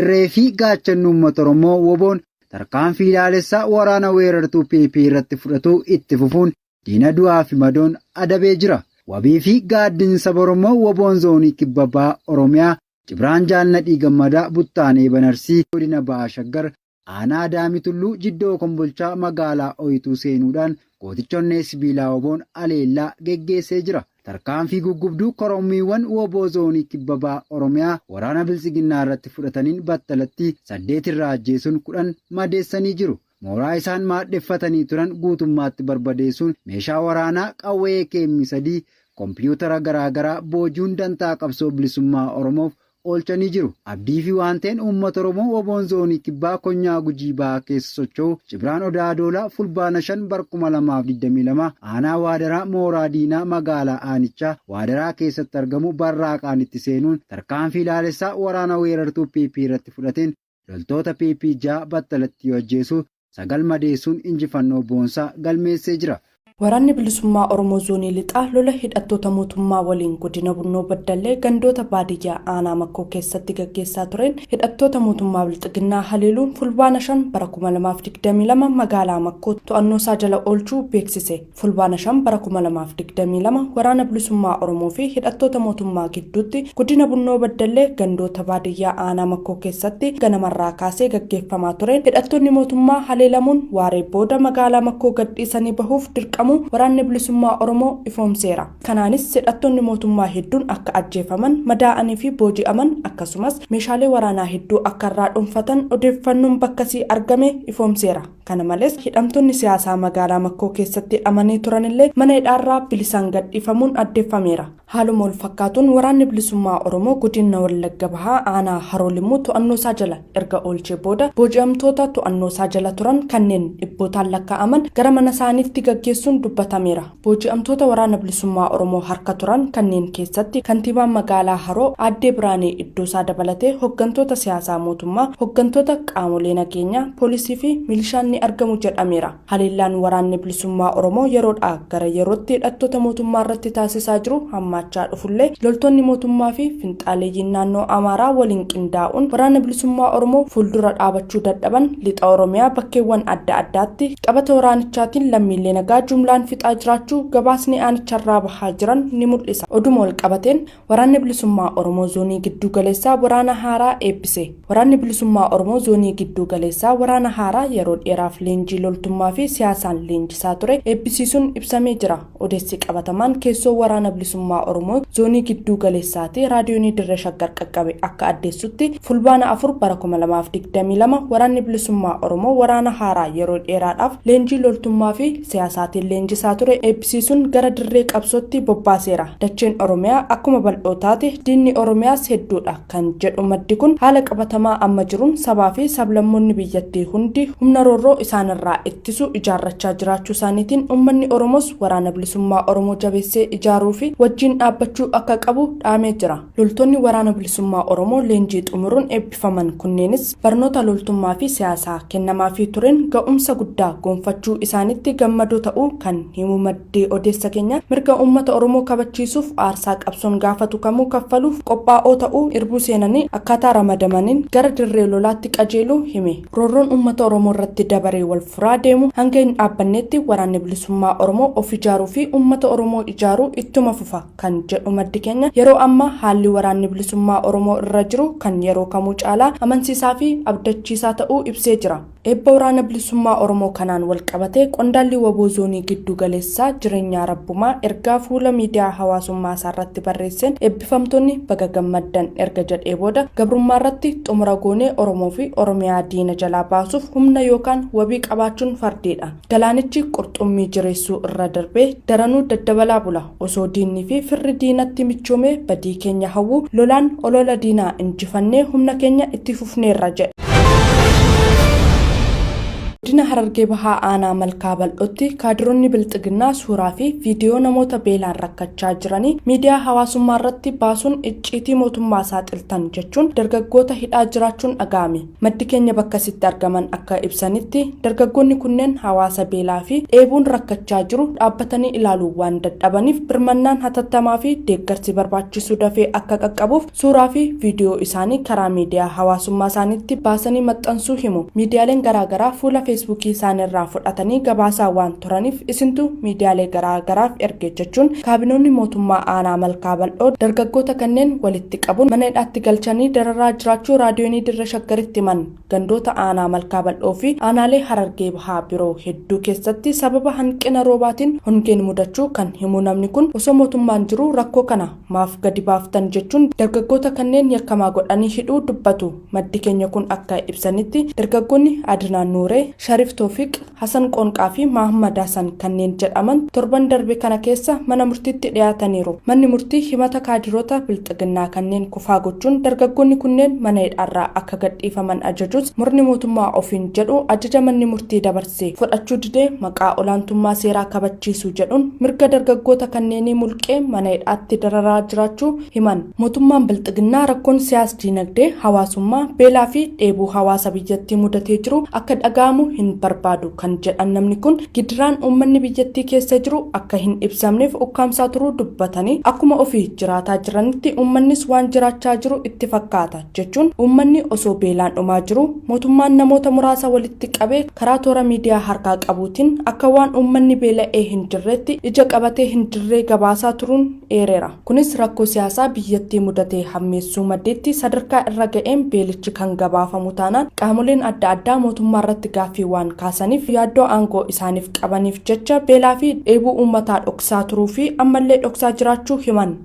irree fi gaachanni uummata Oromoo woboon tarkaanfii ilaalessaa waraana weerartuu PP irratti fudhatu itti fufuun diina du'aa fi madoon adabee jira. Wabii fi gaaddinsa Oromoo woboon zoonii kibba bahaa Oromiyaa Cibraan Jaalladhii Gammadaa Buttaanee Banarsii godina Bahaa Shaggar aanaa Daamii Tulluu Jiddoo Kombolchaa magaalaa Ooyituu seenuudhaan gootichonnee sibiilaa woboon aleellaa geggeessee jira. Tarkaanfii guggubduu korommiiwwan woboo zoonii kibba bahaa Oromiyaa waraana bilisiginnaa irratti fudhataniin battalatti 8 irraa ajjeesuun 10 madeessanii jiru. Mooraa isaan maadheffatanii turan guutummaatti barbadeessuun meeshaa waraanaa qawwee AK-3 kompiitara garaagaraa boojuun dantaa qabsoo bilisummaa Oromoof oolchanii jiru. Abdii fi waanteen uummata Oromoo woboon zoonii kibbaa konyaa Gujii Bahaa keessa socho'u Cibraan Odaa Doolaa fulbaana 5 bara 2022 aanaa Waadaraa mooraa diinaa magaalaa Aanichaa Waadaraa keessatti argamu barraaqaan itti seenuun tarkaanfii ilaalessaa waraana weerartuu PP irratti fudhateen loltoota PP 6 battalatti ajjeesuu 9 madeessuun injifannoo boonsaa galmeessee jira. Waraanni bilisummaa Oromoo zoonii lixaa lola hidhattoota mootummaa waliin godina Bunnoo Baddallee gandoota baadiyyaa aanaa Makkoo keessatti gaggeessaa tureen hidhattoota mootummaa bilxiginnaa haleeluun fulbaana 5 bara 2022 magaalaa Makkoo to'annoo isaa jala oolchuu beeksise. Fulbaana 5 bara 2022 waraana bilisummaa Oromoo fi hidhattoota mootummaa gidduutti godina Bunnoo Baddallee gandoota baadiyyaa aanaa Makkoo keessatti ganamarraa kaasee gaggeeffamaa tureen hidhattoonni mootummaa haleelamuun waaree booda magaalaa Makkoo gadhiisanii bahuuf dirqama waraanni bilisummaa Oromoo ifoomseera. Kanaanis hidhattoonni mootummaa hedduun akka ajjeefaman, madaa'anii fi booji'aman akkasumas meeshaalee waraanaa hedduu akka irraa dhuunfatan odeeffannoon bakkasii argame ifoomseera. Kana malees hidhamtoonni siyaasaa magaalaa Makkoo keessatti hidhamanii turanillee mana hidhaarraa bilisaan gadhiifamuun addeeffameera. Haaluma wal fakkaatuun waraanni bilisummaa Oromoo godina Wallagga Bahaa aanaa Haroo Limuu to'annoo isaa jala erga oolchee booda booji'amtoota to'annoo isaa jala turan kanneen dhibbootaan lakkaa'aman gara mana isaaniitti gaggeessuun dubbatameera. Booji'amtoota waraana bilisummaa Oromoo harka turan kanneen keessatti kantiibaan magaalaa Haroo Aadde Biraanee Iddoosaa dabalatee hooggantoota siyaasaa mootummaa, hooggantoota qaamolee nageenyaa, poolisii fi milishaan ni argamu jedhameera. Haleellaan waraanni bilisummaa Oromoo yeroodhaa gara yerootti hidhattoota mootummaa irratti taasisaa jiru hammaachaa dhufullee loltoonni mootummaa fi finxaaleeyyiin naannoo Amaaraa waliin qindaa'uun waraana bilisummaa Oromoo fuuldura dhaabachuu dadhaban lixa Oromiyaa bakkeewwan adda addaatti qabata waraanichaatiin lammiilee nagaa jumlaan fixaa jiraachuu gabaasni aanicharraa bahaa jiran ni mul'isa. Oduma wal qabateen waraanni bilisummaa Oromoo zoonii gidduu galeessaa waraana haaraa eebbise. Waraanni bilisummaa Oromoo zoonii gidduu galeessaa waraana haaraa yeroo dheeraaf leenjii loltummaa fi siyaasaan leenjisaa ture eebbisiisuun ibsamee jira. Odeessi qabatamaan keessoo waraana bilisummaa Oromoo zoonii gidduu galeessaati raadiyoonii Dirree Shaggar qaqqabe akka addeessutti fulbaana 4 bara 2022 waraanni bilisummaa Oromoo waraana haaraa yeroo dheeraadhaaf leenjii loltummaa fi siyaasaatiin leenjisaa ture eebbisiisuun gara dirree qabsootti bobbaaseera. Dacheen Oromiyaa akkuma bal'ootaati diinni Oromiyaas hedduudha kan jedhu maddi kun haala qabatamaa amma jiruun sabaa fi sablammoonni biyyattii hundi humna roorroo isaanirraa ittisu ijaarrachaa jiraachuu isaaniitiin uummanni Oromoos waraana bilisummaa Oromoo jabeessee ijaaruu fi wajjin dhaabbachuu akka qabu dhaamee jira. Loltoonni waraana bilisummaa Oromoo leenjii xumuruun eebbifaman kunneenis barnoota loltummaa fi siyaasaa kennamaafii tureen ga'umsa guddaa gonfachuu isaaniitti gammadoo ta'uu kan himu maddee odeessa keenya mirga uummata Oromoo kabachiisuuf aarsaa qabsoon gaafatu kamuu kaffaluuf qophaa'oo ta'uu irbuu seenanii akkaataa ramadamaniin gara dirree lolaatti qajeeluu hime. Roorroon uummata Oromoo irratti dabaree wal furaa deemu hanga hin dhaabbannetti waraanni bilisummaa Oromoo of ijaaruu fi uummata Oromoo ijaaruu ittuma fufa kan jedhu maddi keenya yeroo ammaa haalli waraanni bilisummaa Oromoo irra jiru kan yeroo kamuu caalaa amansiisaa fi abdachiisaa ta'uu ibsee jira. Eebba waraana bilisummaa Oromoo kanaan wal qabatee qondaalli waboo zoonii giddu galeessaa jireenyaa rabbumaa ergaa fuula miidiyaa hawaasummaa isaarratti barreesseen eebbifamtoonni baga gammaddan erga jedhee booda gabrummaa irratti xumura goonee Oromoo fi Oromiyaa diina jalaa baasuuf humna yookaan wabii qabaachuun fardiidha. Galaanichi qurxummii jireessuu irra darbee daranuu daddabalaa bula. Osoo diinni fi firri diinatti michoomee badii keenya hawwuu lolaan olola diinaa injifannee humna keenya itti fufneerra jedhe. Godina Harargee Bahaa Aanaa Malkaa Bal'ootti kaadiroonni bilxiginnaa suuraa fi viidiyoo namoota beelaan rakkachaa jiranii miidiyaa hawaasummaa irratti baasuun icciitii mootummaa saaxiltan jechuun dargaggoota hidhaa jiraachuun dhaga'ame. Maddi keenya bakka sitti argaman akka ibsanitti dargaggoonni kunneen hawaasa beelaa fi dheebuun rakkachaa jiru dhaabbatanii ilaaluu waan dadhabaniif birmannaan hatattamaa fi deeggarsi barbaachisu dafee akka qaqqabuuf suuraa fi viidiyoo isaanii karaa miidiyaa hawaasummaa isaaniitti baasanii maxxansuu himu. Miidiyaaleen garaagaraa fuula feesbuukii isaaniirraa fudhatanii gabaasaa waan turaniif isintu miidiyaalee garaagaraaf erge jechuun kaabinoonni mootummaa Aanaa Malkaa Bal'oo dargaggoota kanneen walitti qabuun mana hidhaatti galchanii dararaa jiraachuu raadiyoonii Dirree Shaggaritti himan. Gandoota Aanaa Malkaa Bal'oo fi aanaalee Harargee Bahaa biroo hedduu keessatti sababa hanqina roobaatiin hongeen mudachuu kan himu namni kun osoo mootummaan jiru rakkoo kana maaf gadi baaftan jechuun dargaggoota kanneen yakkamaa godhanii hidhuu dubbatu. Maddi keenya kun akka ibsanitti dargaggoonni Adinaan Nuuree, Sharif Toofiq, Hasan Qoonqaa fi Mahammad Hasan kanneen jedhaman torban darbe kana keessa mana murtiitti dhiyaataniiru. Manni murtii himata kaadiroota bilxiginnaa kanneen kufaa gochuun dargaggoonni kunneen mana hidhaarraa akka gadhiifaman ajajus murni mootummaa ofiin jedhu ajaja manni murtii dabarsee fudhachuu didee maqaa olaantummaa seeraa kabachiisuu jedhuun mirga dargaggoota kanneenii mulqee mana hidhaatti dararaa jiraachuu himan. Mootummaan bilxiginnaa rakkoon siyaas diinagdee hawaasummaa beelaa fi dheebuu hawaasa biyyattii mudatee jiru akka dhaga'amu hin barbaadu kan jedhan namni kun gidiraan uummanni biyyattii keessa jiru akka hin ibsamneef ukkaamsaa turuu dubbatanii akkuma ofii jiraataa jiranitti uummannis waan jiraachaa jiru itti fakkaata jechuun uummanni osoo beelaan dhumaa jiru mootummaan namoota muraasa walitti qabee karaa toora miidiyaa harkaa qabuutiin akka waan uummanni beela'ee hin jirreetti ija qabatee hin jirree gabaasaa turuun eereera. Kunis rakkoo siyaasaa biyyattii mudatee hammeessuu maddeetti sadarkaa irra ga'een beelichi kan gabaafamu taanaan qaamoleen adda addaa mootummaa irratti gaaffii waan kaasaniif yaaddoo aangoo isaaniif qabaniif jecha beelaa fi dheebuu uummataa dhoksaa turuu fi ammallee dhoksaa jiraachuu himan.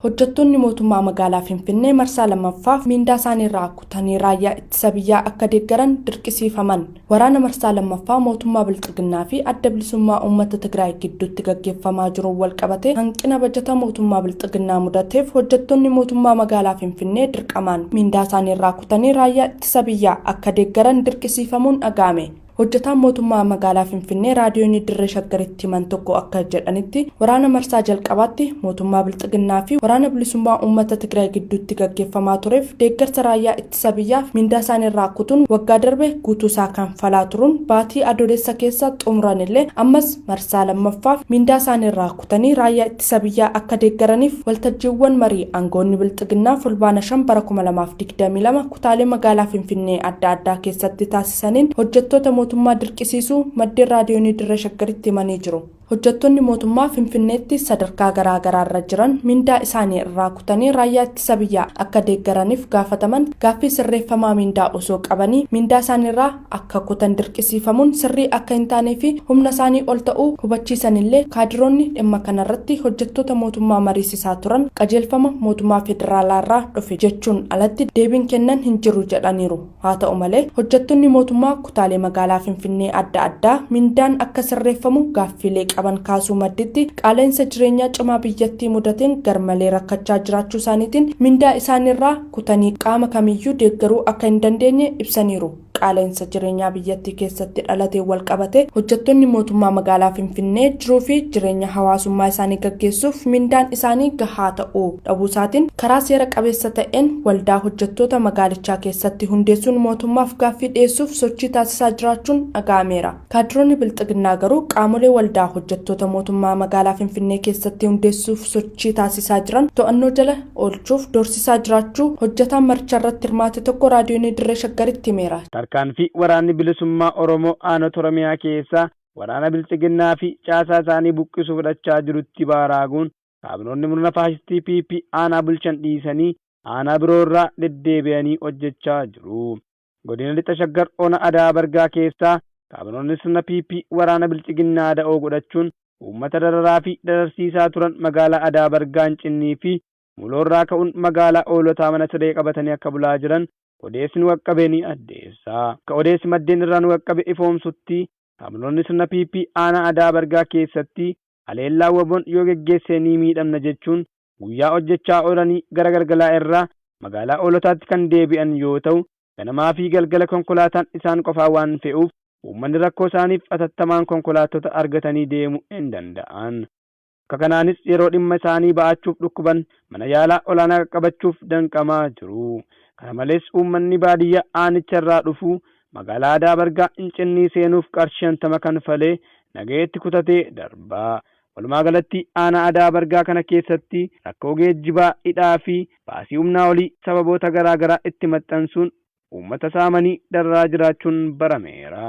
Hojjettoonni mootummaa magaalaa Finfinnee marsaa lammaffaaf miindaa isaaniirraa kutanii raayyaa ittisa biyyaa akka deeggaran dirqisiifaman. Waraana marsaa lammaffaa mootummaa bilxiginnaa fi adda bilisummaa uummata Tigraay gidduutti gaggeeffamaa jiruun walqabate hanqina bajata mootummaa bilxiginnaa mudateef hojjettoonni mootummaa magaalaa Finfinnee dirqamaan miindaa isaaniirraa kutanii raayyaa ittisa biyyaa akka deeggaran dirqisiifamuun dhaga'ame. Hojjetaan mootummaa magaalaa Finfinnee raadiyoonii Dirree Shaggaritti himan tokko akka jedhanitti waraana marsaa jalqabaatti mootummaa bilxiginnaa fi waraana bilisummaa uummata Tigraay gidduutti gaggeeffamaa tureef deeggarsa raayyaa ittisa biyyaaf miindaa isaaniirraa kutuun waggaa darbe guutuusaa kan falaa turuun baatii adoolessa keessa xumuranillee ammas marsaa lammaffaaf miindaa isaaniirraa kutanii raayyaa ittisa biyyaa akka deeggaraniif waltajjiiwwan marii aangoonni bilxiginnaa fulbaana 5 bara 2022 kutaalee magaalaa Finfinnee adda addaa keessatti taasisaniin hojjettoota mootummaa dirqisiisuu maddeen raadiyoonii Dirree Shaggaritti himanii jiru. Hojjettoonni mootummaa Finfinneetti sadarkaa garaagaraarra jiran miindaa isaanii irraa kutanii raayyaa ittisa biyyaa akka deeggaraniif gaafataman gaaffii sirreeffamaa miindaa osoo qabanii miindaa isaaniirraa akka kutan dirqisiifamuun sirrii akka hin taanee fi humna isaanii ol ta'uu hubachiisanillee kaadiroonni dhimma kanarratti hojjettoota mootummaa mariisisaa turan qajeelfama mootummaa federaalaarraa dhufe jechuun alatti deebiin kennan hin jiru jedhaniiru. Haa ta'u malee hojjettoonni mootummaa kutaalee magaalaa Finfinnee adda addaa miindaan akka sirreeffamu gaaffiilee qaban kaasuu madditti qaala'insa jireenyaa cimaa biyyattii mudateen garmalee rakkachaa jiraachuu isaaniitiin miindaa isaaniirraa kutanii qaama kamiyyuu deeggaruu akka hin dandeenye ibsaniiru. Qaala'insa jireenyaa biyyattii keessatti dhalatee walqabate hojjettoonni mootummaa magaalaa Finfinnee jiruu fi jireenya hawaasummaa isaanii gaggeessuuf miindaan isaanii gahaa ta'uu dhabuusaatiin karaa seera qabeessa ta'een waldaa hojjettoota magaalichaa keessatti hundeessuun mootummaaf gaaffii dhiyeessuuf sochii taasisaa jiraachuun dhaga'ameera. Kaadiroonni bilxiginnaa garuu qaamolee waldaa hojjettoota mootummaa magaalaa Finfinnee keessatti hundeessuuf sochii taasisaa jiran to'annoo jala oolchuuf doorsisaa jiraachuu hojjetaan maricharratti hirmaate tokko raadiyoonii Dirree Shaggaritti himeera. Tarkaanfii waraanni bilisummaa Oromoo aanota Oromiyaa keessaa waraana bilxiginnaa fi caasaa isaanii buqqisuu fudhachaa jirutti baraaguun kaabinoonni murna faashistii PP aanaa bulchan dhiisanii aanaa biroorraa deddeebi'anii hojjechaa jiru. Godina Lixa Shaggar Ona Adaa Bargaa keessaa kaabinoonni sirna PP waraana bilxiginnaa da'oo godhachuun uummata dararaa fi dararsiisaa turan magaalaa Adaa Bargaan Cinnii fi Muloorraa ka'uun magaalaa Oolotaa mana siree qabatanii akka bulaa jiran odeessi nu qaqqabe ni addeessa. Akka odeessi maddeen irraa nu qaqqabe ifoomsutti kaabinoonni sirna PP aanaa Adaa Bargaa keessatti haleellaa WBOn yoo geggeessee ni miidhamna jechuun guyyaa hojjechaa oolanii gara galgalaa irraa magaalaa Oolotaatti kan deebi'an yoo ta'u ganamaa fi galgala konkolaataan isaan qofaa waan fe'uuf uummanni rakkoo isaaniif atattamaan konkolaattota argatanii deemuu hin danda'an. Akka kanaanis yeroo dhimma isaanii ba'achuuf dhukkuban mana yaalaa olaanaa qaqqabachuuf danqamaa jiru. Kana malees uummanni baadiyyaa aanicharraa dhufu magaalaa Adaa Bargaa Incinnii seenuuf qarshii 50 kanfalee nagayeetti kutatee darbaa. Walumaa galatti aanaa Adaa Bargaa kana keessatti rakkoo geejjibaa, hidhaa fi baasii humnaa olii sababoota garaa garaa itti maxxansuun uummata saamanii darraa jiraachuun barameera.